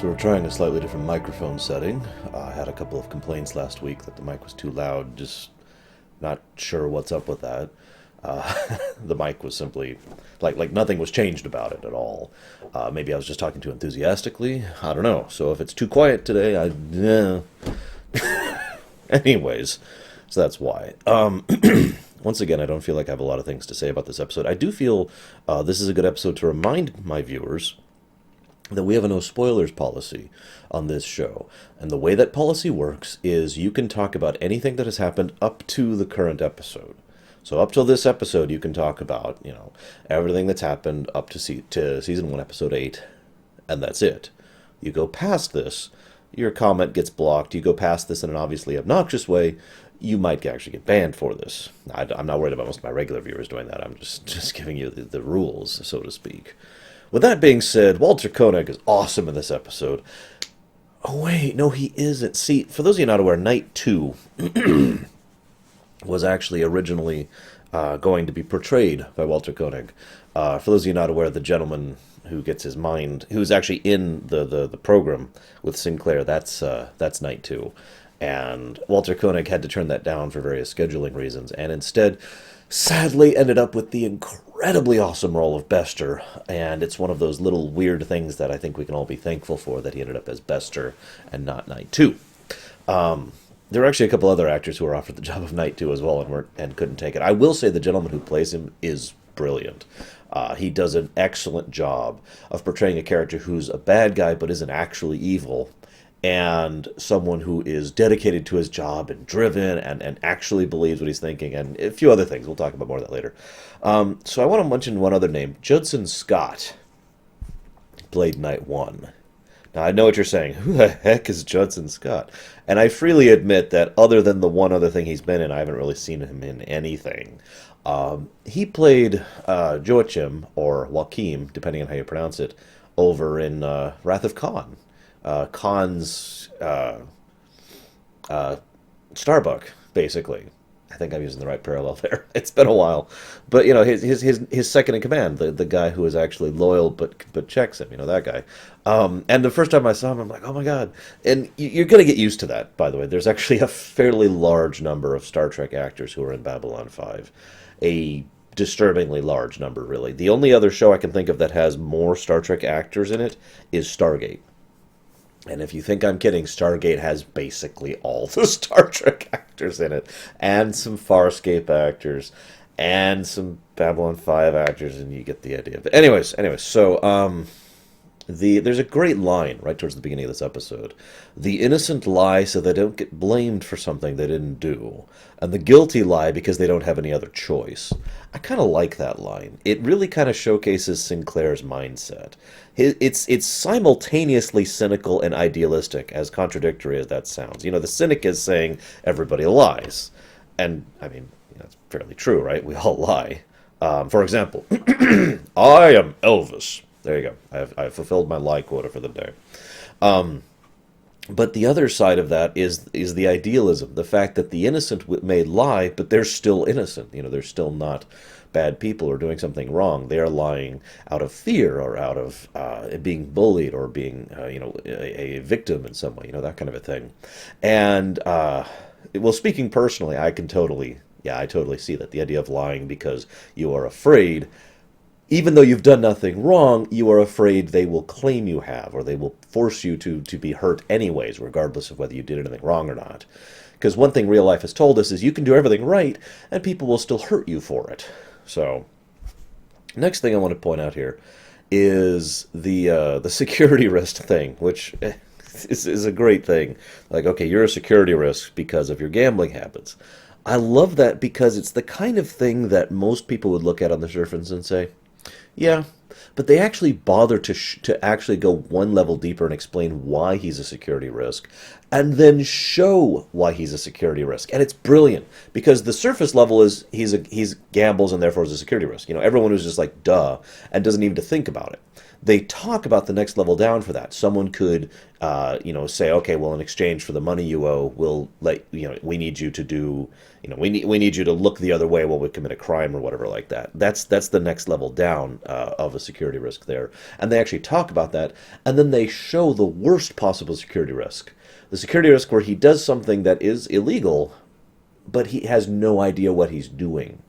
So we're trying a slightly different microphone setting. I had a couple of complaints last week that the mic was too loud. Just not sure what's up with that. The mic was simply like nothing was changed about it at all. Maybe I was just talking too enthusiastically. I don't know. So if it's too quiet today, anyways, so that's why. Once again, I don't feel like I have a lot of things to say about this episode. I do feel this is a good episode to remind my viewers that we have a no spoilers policy on this show. And the way that policy works is you can talk about anything that has happened up to the current episode. So up till this episode, you can talk about, everything that's happened up to season 1, episode 8, and that's it. You go past this, your comment gets blocked. You go past this in an obviously obnoxious way, you might actually get banned for this. I'm not worried about most of my regular viewers doing that. I'm just giving you the rules, so to speak. With that being said, Walter Koenig is awesome in this episode. Oh, wait, no, he isn't. See, for those of you not aware, Night 2 was actually originally going to be portrayed by Walter Koenig. For those of you not aware, the gentleman who gets his mind, who's actually in the program with Sinclair, that's Night 2. And Walter Koenig had to turn that down for various scheduling reasons, and instead sadly ended up with the incredibly awesome role of Bester, and it's one of those little weird things that I think we can all be thankful for, that he ended up as Bester and not Night 2. There are actually a couple other actors who were offered the job of Night 2 as well and couldn't take it. I will say the gentleman who plays him is brilliant. He does an excellent job of portraying a character who's a bad guy but isn't actually evil, and someone who is dedicated to his job and driven and actually believes what he's thinking, and a few other things. We'll talk about more of that later. So I want to mention one other name. Judson Scott played Night 1. Now, I know what you're saying. Who the heck is Judson Scott? And I freely admit that other than the one other thing he's been in, I haven't really seen him in anything. He played Joachim, or Joachim, depending on how you pronounce it, over in Wrath of Khan. Khan's Starbuck, basically. I think I'm using the right parallel there. It's been a while, but his second in command, the guy who is actually loyal but checks him, that guy. And the first time I saw him, I'm like, oh my god! And you're gonna get used to that. By the way, there's actually a fairly large number of Star Trek actors who are in Babylon 5, a disturbingly large number, really. The only other show I can think of that has more Star Trek actors in it is Stargate. And if you think I'm kidding, Stargate has basically all the Star Trek actors in it, and some Farscape actors, and some Babylon 5 actors, and you get the idea. But anyways, so there's a great line right towards the beginning of this episode. The innocent lie so they don't get blamed for something they didn't do, and the guilty lie because they don't have any other choice. I kind of like that line. It really kind of showcases Sinclair's mindset. It's simultaneously cynical and idealistic, as contradictory as that sounds. The cynic is saying everybody lies. And, I mean, that's fairly true, right? We all lie. For example, I am Elvis. There you go. I've fulfilled my lie quota for the day. But the other side of that is the idealism, the fact that the innocent may lie, but they're still innocent. They're still not bad people or doing something wrong. They are lying out of fear or out of being bullied or being, a victim in some way, that kind of a thing. And, well, speaking personally, I totally see that. The idea of lying because you are afraid, even though you've done nothing wrong, you are afraid they will claim you have, or they will force you to be hurt anyways, regardless of whether you did anything wrong or not. Because one thing real life has told us is you can do everything right, and people will still hurt you for it. So, next thing I want to point out here is the security risk thing, which is a great thing. Like, okay, you're a security risk because of your gambling habits. I love that because it's the kind of thing that most people would look at on the surface and say, yeah, but they actually bother to actually go one level deeper and explain why he's a security risk. and then show why he's a security risk. And it's brilliant because the surface level is he's gambles and therefore is a security risk. Everyone was just like duh and doesn't even to think about it. They talk about the next level down for that. Someone could, say, okay, well, in exchange for the money you owe, we'll we need you to do, we need you to look the other way while we commit a crime or whatever like that. That's the next level down of a security risk there, and they actually talk about that, and then they show the worst possible security risk, the security risk where he does something that is illegal, but he has no idea what he's doing.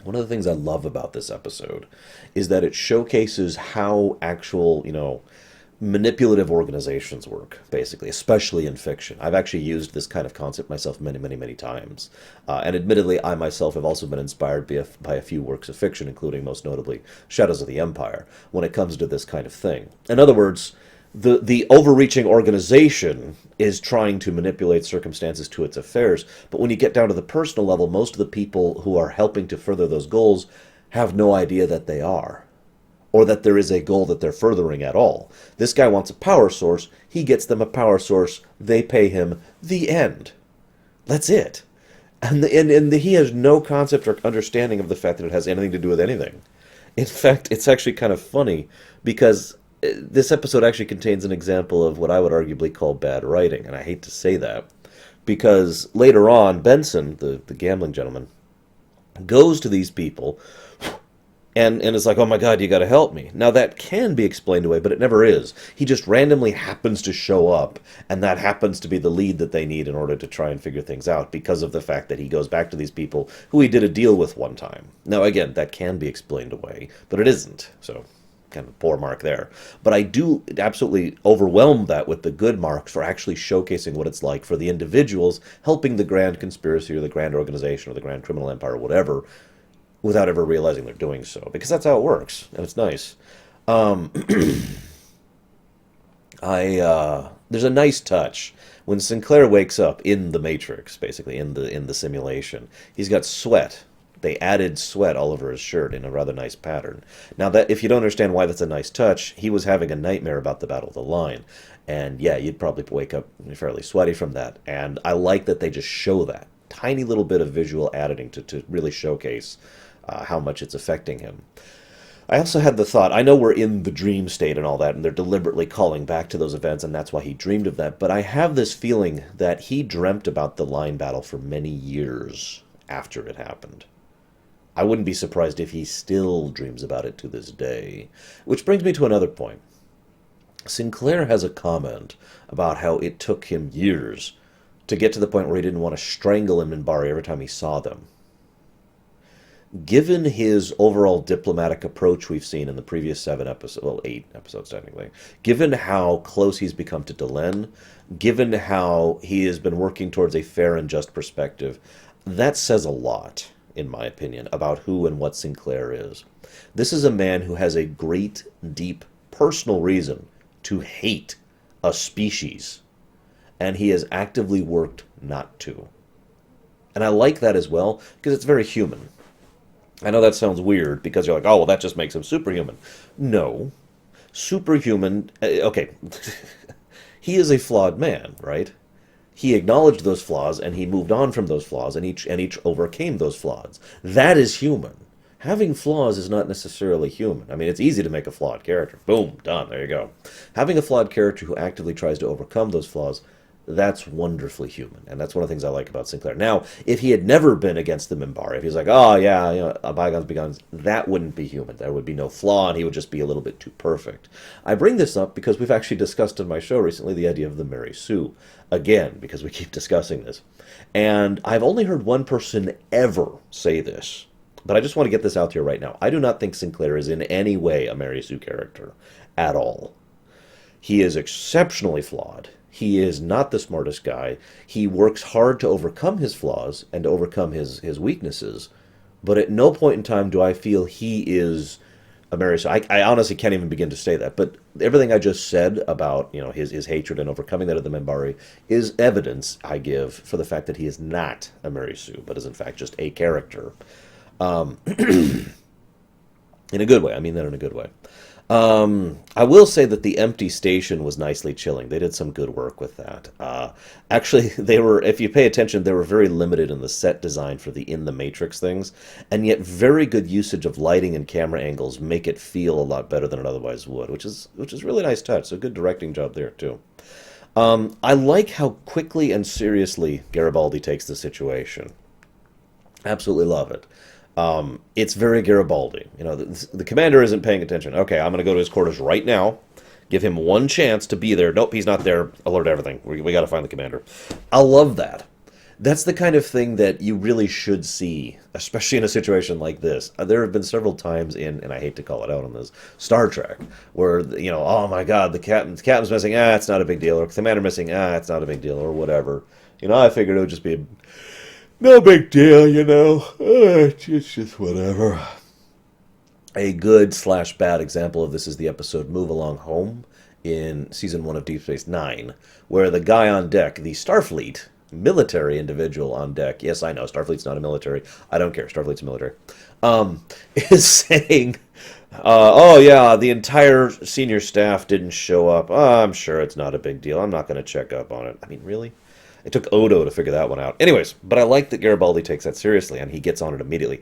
One of the things I love about this episode is that it showcases how actual, manipulative organizations work, basically, especially in fiction. I've actually used this kind of concept myself many, many, many times. And admittedly, I myself have also been inspired by a few works of fiction, including most notably Shadows of the Empire, when it comes to this kind of thing. In other words, the overreaching organization is trying to manipulate circumstances to its affairs, but when you get down to the personal level, most of the people who are helping to further those goals have no idea that they are, or that there is a goal that they're furthering at all. This guy wants a power source, he gets them a power source, they pay him, the end. That's it. And he has no concept or understanding of the fact that it has anything to do with anything. In fact, it's actually kind of funny because this episode actually contains an example of what I would arguably call bad writing, and I hate to say that, because later on, Benson, the gambling gentleman, goes to these people and is like, oh my god, you gotta help me. Now that can be explained away, but it never is. He just randomly happens to show up, and that happens to be the lead that they need in order to try and figure things out, because of the fact that he goes back to these people who he did a deal with one time. Now again, that can be explained away, but it isn't, so kind of poor mark there. But I do absolutely overwhelm that with the good marks for actually showcasing what it's like for the individuals helping the grand conspiracy or the grand organization or the grand criminal empire or whatever, without ever realizing they're doing so, because that's how it works, and it's nice. There's a nice touch when Sinclair wakes up in the Matrix, basically in the simulation. He's got sweat. They added sweat all over his shirt in a rather nice pattern. Now, that if you don't understand why that's a nice touch, he was having a nightmare about the Battle of the Line. And yeah, you'd probably wake up fairly sweaty from that. And I like that they just show that. Tiny little bit of visual editing to really showcase how much it's affecting him. I also had the thought, I know we're in the dream state and all that, and they're deliberately calling back to those events, and that's why he dreamed of that, but I have this feeling that he dreamt about the line battle for many years after it happened. I wouldn't be surprised if he still dreams about it to this day. Which brings me to another point. Sinclair has a comment about how it took him years to get to the point where he didn't want to strangle him and Minbari every time he saw them. Given his overall diplomatic approach we've seen in the previous 7 episodes, well, 8 episodes technically, given how close he's become to Delenn, given how he has been working towards a fair and just perspective, that says a lot, in my opinion, about who and what Sinclair is. This is a man who has a great, deep, personal reason to hate a species, and he has actively worked not to. And I like that as well, because it's very human. I know that sounds weird, because you're like, oh, well, that just makes him superhuman. No. Superhuman, okay, he is a flawed man, right? He acknowledged those flaws, and he moved on from those flaws, and each overcame those flaws. That is human. Having flaws is not necessarily human. I mean, it's easy to make a flawed character. Boom, done, there you go. Having a flawed character who actively tries to overcome those flaws, that's wonderfully human, and that's one of the things I like about Sinclair. Now, if he had never been against the Minbari, if he was like, oh, yeah, bygones, bygones, that wouldn't be human. There would be no flaw, and he would just be a little bit too perfect. I bring this up because we've actually discussed in my show recently the idea of the Mary Sue. Again, because we keep discussing this. And I've only heard one person ever say this, but I just want to get this out here right now. I do not think Sinclair is in any way a Mary Sue character at all. He is exceptionally flawed. He is not the smartest guy. He works hard to overcome his flaws and to overcome his weaknesses. But at no point in time do I feel he is a Mary Sue. I honestly can't even begin to say that. But everything I just said about his hatred and overcoming that of the Minbari is evidence I give for the fact that he is not a Mary Sue, but is in fact just a character. In a good way. I mean that in a good way. I will say that the empty station was nicely chilling. They did some good work with that. Actually, they were, if you pay attention, they were very limited in the set design for the in the Matrix things, and yet very good usage of lighting and camera angles make it feel a lot better than it otherwise would, which is really nice touch. So good directing job there too. I like how quickly and seriously Garibaldi takes the situation. Absolutely love it. It's very Garibaldi. The commander isn't paying attention. Okay, I'm going to go to his quarters right now. Give him one chance to be there. Nope, he's not there. Alert everything. We got to find the commander. I love that. That's the kind of thing that you really should see, especially in a situation like this. There have been several times and I hate to call it out on this, Star Trek, where, oh my God, the captain's missing, it's not a big deal, or the commander missing, it's not a big deal, or whatever. I figured it would just be no big deal, it's just whatever. A good/bad example of this is the episode Move Along Home in Season 1 of Deep Space Nine, where the guy on deck, the Starfleet military individual on deck, yes, I know, Starfleet's not a military, I don't care, Starfleet's a military, is saying, oh yeah, the entire senior staff didn't show up. I'm sure it's not a big deal. I'm not going to check up on it. I mean, really? It took Odo to figure that one out. Anyways, but I like that Garibaldi takes that seriously, and he gets on it immediately.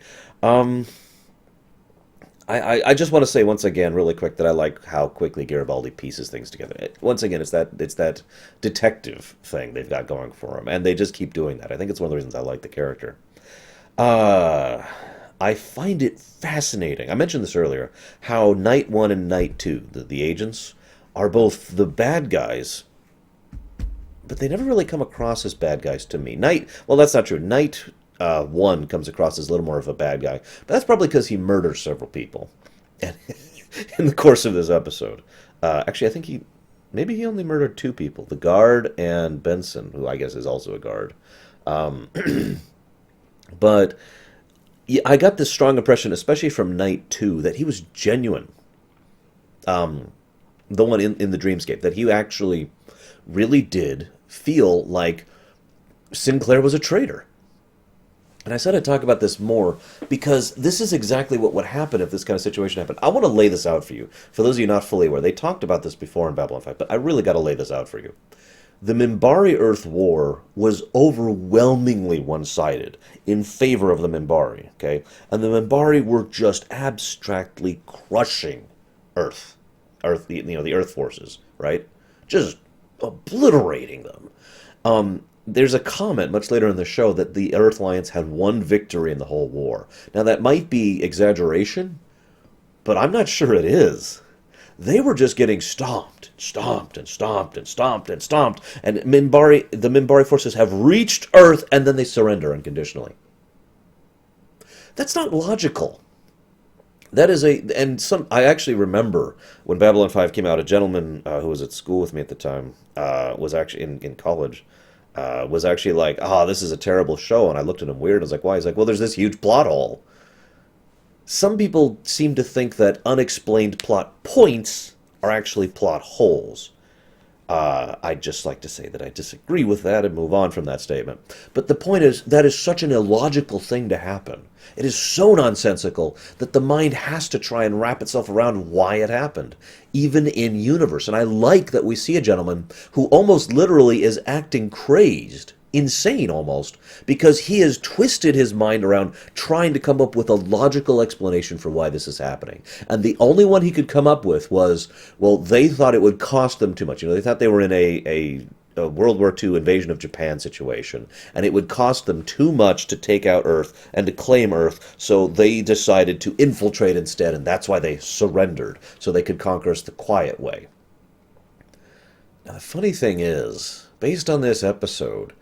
I just want to say once again, really quick, that I like how quickly Garibaldi pieces things together. Once again, it's that detective thing they've got going for him, and they just keep doing that. I think it's one of the reasons I like the character. Uh, I find it fascinating. I mentioned this earlier, how Night 1 and Night 2, the agents, are both the bad guys, but they never really come across as bad guys to me. Well, that's not true. Night 1 comes across as a little more of a bad guy, but that's probably because he murders several people and in the course of this episode. Actually, I think maybe he only murdered two people, the guard and Benson, who I guess is also a guard. Um, but yeah, I got this strong impression, especially from Night 2, that he was genuine. Um, the one in the dreamscape, that he actually really did feel like Sinclair was a traitor. And I said I'd talk about this more because this is exactly what would happen if this kind of situation happened. I want to lay this out for you. For those of you not fully aware, they talked about this before in Babylon 5, but I really got to lay this out for you. The Minbari Earth War was overwhelmingly one-sided in favor of the Minbari, okay? And the Minbari were just abstractly crushing Earth. The Earth forces, right? Just obliterating them. There's a comment much later in the show that the Earth Alliance had one victory in the whole war. Now, that might be exaggeration, but I'm not sure it is. They were just getting stomped, stomped, and stomped, and stomped, and stomped. And the Minbari forces have reached Earth, and then they surrender unconditionally. That's not logical. That is I actually remember when Babylon 5 came out, a gentleman who was at school with me at the time, was actually in college, was actually like, this is a terrible show. And I looked at him weird. I was like, why? He's like, well, there's this huge plot hole. Some people seem to think that unexplained plot points are actually plot holes. I'd just like to say that I disagree with that and move on from that statement. But the point is, that is such an illogical thing to happen. It is so nonsensical that the mind has to try and wrap itself around why it happened, even in universe. And I like that we see a gentleman who almost literally is acting crazed, insane almost, because he has twisted his mind around trying to come up with a logical explanation for why this is happening. And the only one he could come up with was, well, they thought it would cost them too much. They thought they were in a World War II invasion of Japan situation, and it would cost them too much to take out Earth and to claim Earth, so they decided to infiltrate instead, and that's why they surrendered, so they could conquer us the quiet way. Now, the funny thing is, based on this episode,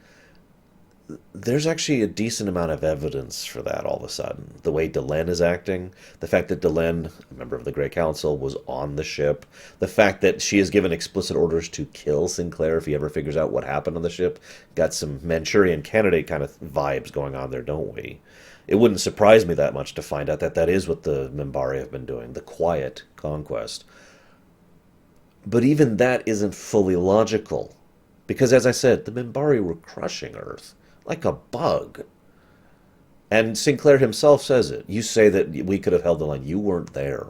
there's actually a decent amount of evidence for that all of a sudden. The way Delenn is acting, the fact that Delenn, a member of the Grey Council, was on the ship, the fact that she has given explicit orders to kill Sinclair if he ever figures out what happened on the ship. Got some Manchurian Candidate kind of vibes going on there, don't we? It wouldn't surprise me that much to find out that that is what the Minbari have been doing, the quiet conquest. But even that isn't fully logical. Because, as I said, the Minbari were crushing Earth like a bug. And Sinclair himself says it. You say that we could have held the line. You weren't there.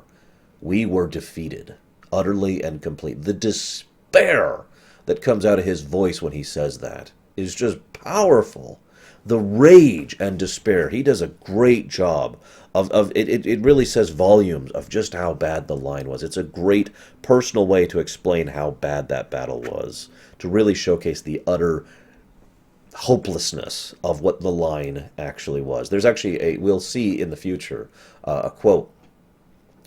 We were defeated, utterly and complete. The despair that comes out of his voice when he says that is just powerful. The rage and despair. He does a great job of it. It really says volumes of just how bad the line was. It's a great personal way to explain how bad that battle was, to really showcase the utter hopelessness of what the line actually was. There's actually we'll see in the future, a quote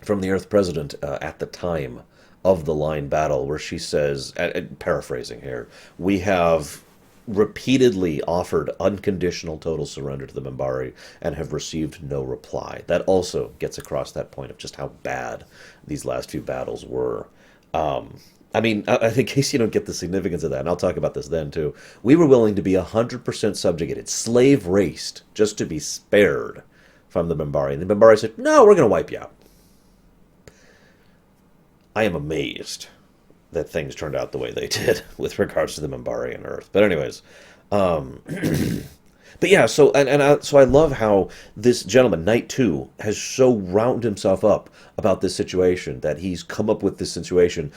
from the Earth President at the time of the line battle, where she says, paraphrasing here, we have repeatedly offered unconditional total surrender to the Minbari and have received no reply. That also gets across that point of just how bad these last few battles were. I mean, in case you don't get the significance of that, and I'll talk about this then too, we were willing to be 100% subjugated, slave raced, just to be spared from the Minbari. And the Minbari said, no, we're going to wipe you out. I am amazed that things turned out the way they did with regards to the Minbari and Earth. But anyways, but yeah, so so I love how this gentleman, Knight 2, has so wound himself up about this situation that he's come up with this situation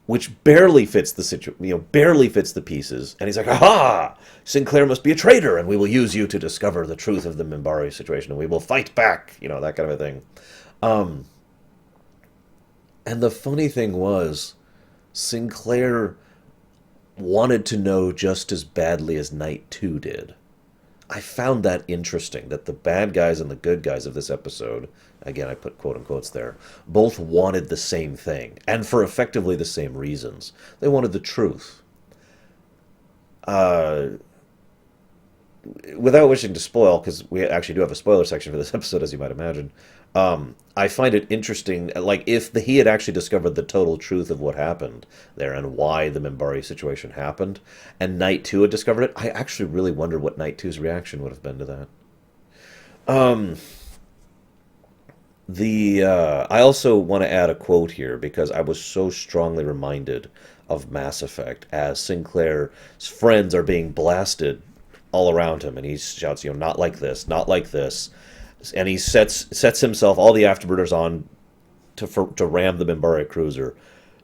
which barely fits the barely fits the pieces, and he's like, aha! Sinclair must be a traitor, and we will use you to discover the truth of the Minbari situation, and we will fight back, that kind of a thing. And the funny thing was, Sinclair wanted to know just as badly as Knight 2 did. I found that interesting, that the bad guys and the good guys of this episode, again, I put quote-unquotes there, both wanted the same thing, and for effectively the same reasons. They wanted the truth. Without wishing to spoil, because we actually do have a spoiler section for this episode, as you might imagine, I find it interesting, like, if he had actually discovered the total truth of what happened there and why the Minbari situation happened, and Knight 2 had discovered it, I actually really wonder what Knight 2's reaction would have been to that. I also want to add a quote here, because I was so strongly reminded of Mass Effect, as Sinclair's friends are being blasted all around him, and he shouts, not like this, not like this. And he sets himself, all the afterburners on to ram the Minbari cruiser,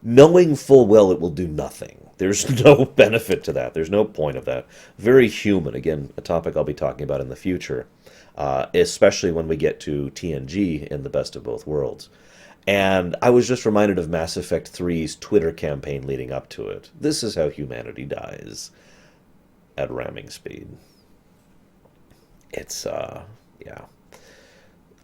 knowing full well it will do nothing. There's no benefit to that. There's no point of that. Very human. Again, a topic I'll be talking about in the future, especially when we get to TNG in the Best of Both Worlds. And I was just reminded of Mass Effect 3's Twitter campaign leading up to it. This is how humanity dies, at ramming speed. It's, yeah.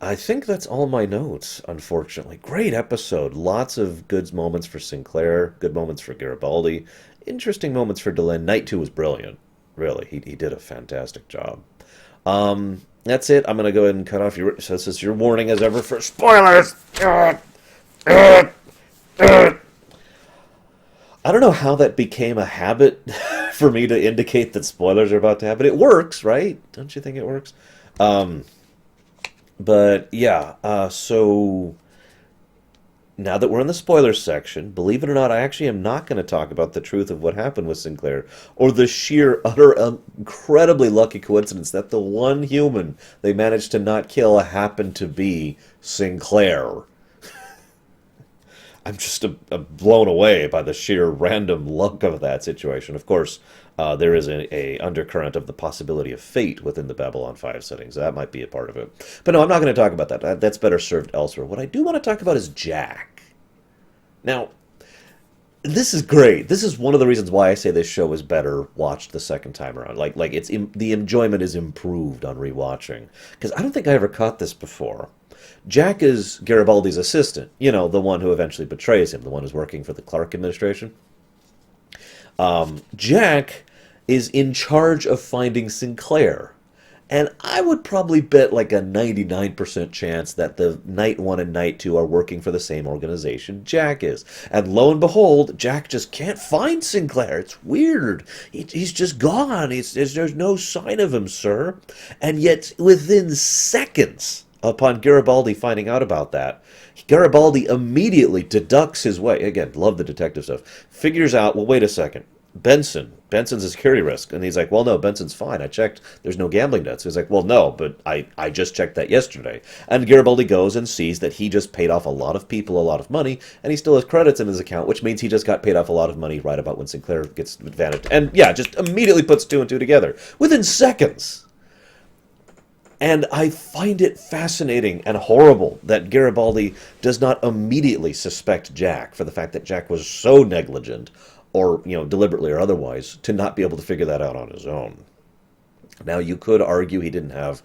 I think that's all my notes, unfortunately. Great episode. Lots of good moments for Sinclair, good moments for Garibaldi, interesting moments for Delenn. Knight 2 was brilliant. Really, he did a fantastic job. That's it. I'm going to go ahead and cut off your... So this is your warning as ever for spoilers. I don't know how that became a habit for me to indicate that spoilers are about to happen. It works, right? Don't you think it works? But yeah, so now that we're in the spoilers section, believe it or not, I actually am not going to talk about the truth of what happened with Sinclair, or the sheer, utter, incredibly lucky coincidence that the one human they managed to not kill happened to be Sinclair. I'm just blown away by the sheer random luck of that situation. Of course, there is a undercurrent of the possibility of fate within the Babylon 5 settings. That might be a part of it. But no, I'm not going to talk about that. That's better served elsewhere. What I do want to talk about is Jack. Now, this is great. This is one of the reasons why I say this show is better watched the second time around. Like it's the enjoyment is improved on rewatching. Because I don't think I ever caught this before. Jack is Garibaldi's assistant, the one who eventually betrays him, the one who's working for the Clark administration. Jack is in charge of finding Sinclair. And I would probably bet like a 99% chance that the Knight 1 and Knight 2 are working for the same organization Jack is. And lo and behold, Jack just can't find Sinclair. It's weird. He's just gone. There's no sign of him, sir. And yet, within seconds, upon Garibaldi finding out about that, Garibaldi immediately deducts his way. Again, love the detective stuff. Figures out, well, wait a second. Benson Benson's a security risk. And he's like, well, no, Benson's fine. I checked. There's no gambling debts. He's like, well, no, but I just checked that yesterday. And Garibaldi goes and sees that he just paid off a lot of people a lot of money, and he still has credits in his account, which means he just got paid off a lot of money right about when Sinclair gets advantaged. And yeah, just immediately puts two and two together within seconds. And I find it fascinating and horrible that Garibaldi does not immediately suspect Jack for the fact that Jack was so negligent, or, deliberately or otherwise, to not be able to figure that out on his own. Now, you could argue he didn't have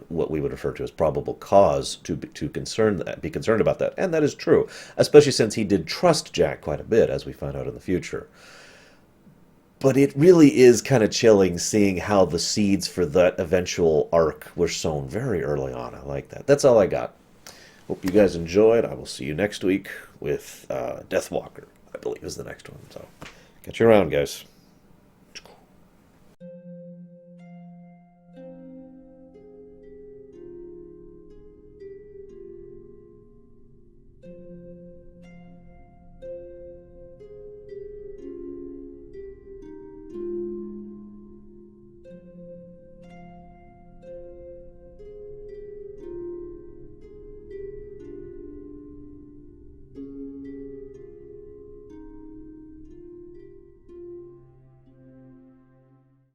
what we would refer to as probable cause to be concerned about that, and that is true, especially since he did trust Jack quite a bit, as we find out in the future. But it really is kind of chilling seeing how the seeds for that eventual arc were sown very early on. I like that. That's all I got. Hope you guys enjoyed. I will see you next week with Deathwalker, I believe is the next one. So catch you around, guys.